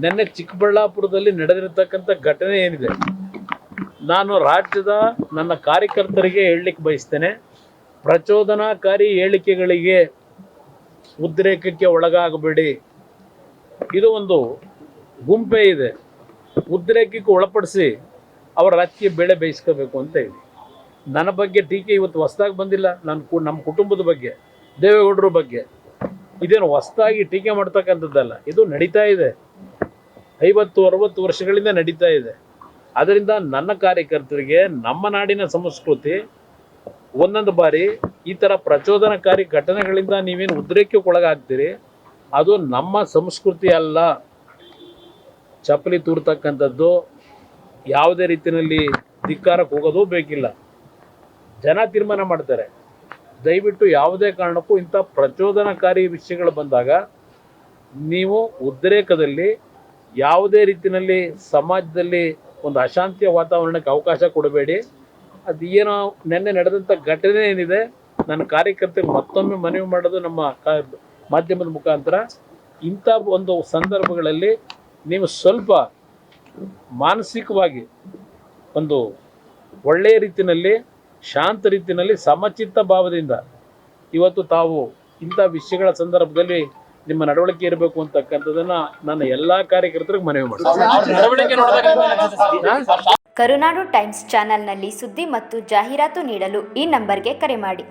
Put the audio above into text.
ನಿನ್ನೆ ಚಿಕ್ಕಬಳ್ಳಾಪುರದಲ್ಲಿ ನಡೆದಿರತಕ್ಕಂಥ ಘಟನೆ ಏನಿದೆ, ನಾನು ರಾಜ್ಯದ ನನ್ನ ಕಾರ್ಯಕರ್ತರಿಗೆ ಹೇಳಲಿಕ್ಕೆ ಬಯಸ್ತೇನೆ, ಪ್ರಚೋದನಾಕಾರಿ ಹೇಳಿಕೆಗಳಿಗೆ ಉದ್ರೇಕಕ್ಕೆ ಒಳಗಾಗಬೇಡಿ. ಇದು ಒಂದು ಗುಂಪೇ ಇದೆ, ಉದ್ರೇಕಕ್ಕೆ ಒಳಪಡಿಸಿ ಅವರ ರಾಜಕೀಯ ಬೆಳೆ ಬೇಯಿಸ್ಕೋಬೇಕು ಅಂತ ಹೇಳಿ. ನನ್ನ ಬಗ್ಗೆ ಟೀಕೆ ಇವತ್ತು ಹೊಸದಾಗಿ ಬಂದಿಲ್ಲ. ನಮ್ಮ ಕುಟುಂಬದ ಬಗ್ಗೆ, ದೇವೇಗೌಡರ ಬಗ್ಗೆ ಇದೇನು ಹೊಸದಾಗಿ ಟೀಕೆ ಮಾಡ್ತಕ್ಕಂಥದ್ದಲ್ಲ. ಇದು ನಡೀತಾ ಇದೆ, 50-60 ವರ್ಷಗಳಿಂದ ನಡೀತಾ ಇದೆ. ಅದರಿಂದ ನನ್ನ ಕಾರ್ಯಕರ್ತರಿಗೆ ನಮ್ಮ ನಾಡಿನ ಸಂಸ್ಕೃತಿ ಒಂದೊಂದು ಬಾರಿ ಈ ಥರ ಪ್ರಚೋದನಕಾರಿ ಘಟನೆಗಳಿಂದ ನೀವೇನು ಉದ್ರೇಕಕ್ಕೆ ಒಳಗಾಗ್ತೀರಿ, ಅದು ನಮ್ಮ ಸಂಸ್ಕೃತಿ ಅಲ್ಲ. ಚಪ್ಪಲಿ ತೂರ್ತಕ್ಕಂಥದ್ದು, ಯಾವುದೇ ರೀತಿಯಲ್ಲಿ ಧಿಕ್ಕಾರಕ್ಕೆ ಹೋಗೋದು ಬೇಕಿಲ್ಲ. ಜನ ತೀರ್ಮಾನ ಮಾಡ್ತಾರೆ. ದಯವಿಟ್ಟು ಯಾವುದೇ ಕಾರಣಕ್ಕೂ ಇಂಥ ಪ್ರಚೋದನಕಾರಿ ವಿಷಯಗಳು ಬಂದಾಗ ನೀವು ಉದ್ರೇಕದಲ್ಲಿ ಯಾವುದೇ ರೀತಿಯಲ್ಲಿ ಸಮಾಜದಲ್ಲಿ ಒಂದು ಅಶಾಂತಿಯ ವಾತಾವರಣಕ್ಕೆ ಅವಕಾಶ ಕೊಡಬೇಡಿ. ಅದು ಏನೋ ನಿನ್ನೆ ನಡೆದಂಥ ಘಟನೆ ಏನಿದೆ, ನನ್ನ ಕಾರ್ಯಕರ್ತರಿಗೆ ಮತ್ತೊಮ್ಮೆ ಮನವಿ ಮಾಡೋದು ನಮ್ಮ ಮಾಧ್ಯಮದ ಮುಖಾಂತರ, ಇಂಥ ಒಂದು ಸಂದರ್ಭಗಳಲ್ಲಿ ನೀವು ಸ್ವಲ್ಪ ಮಾನಸಿಕವಾಗಿ ಒಂದು ಒಳ್ಳೆಯ ರೀತಿಯಲ್ಲಿ, ಶಾಂತ ರೀತಿಯಲ್ಲಿ, ಸಮಚಿತ್ತ ಭಾವದಿಂದ ಇವತ್ತು ತಾವು ಇಂಥ ವಿಷಯಗಳ ಸಂದರ್ಭದಲ್ಲಿ ನಿಮ್ಮ ನಡವಳಿಕೆ ಇರಬೇಕು ಅಂತಕ್ಕಂಥದ್ದನ್ನು ನನ್ನ ಎಲ್ಲ ಕಾರ್ಯಕರ್ತರಿಗೆ ಮನವಿ ಮಾಡ್ತೀನಿ. ಕರುನಾಡು ಟೈಮ್ಸ್ ಚಾನೆಲ್ನಲ್ಲಿ ಸುದ್ದಿ ಮತ್ತು ಜಾಹೀರಾತು ನೀಡಲು ಈ ನಂಬರ್ಗೆ ಕರೆ ಮಾಡಿ.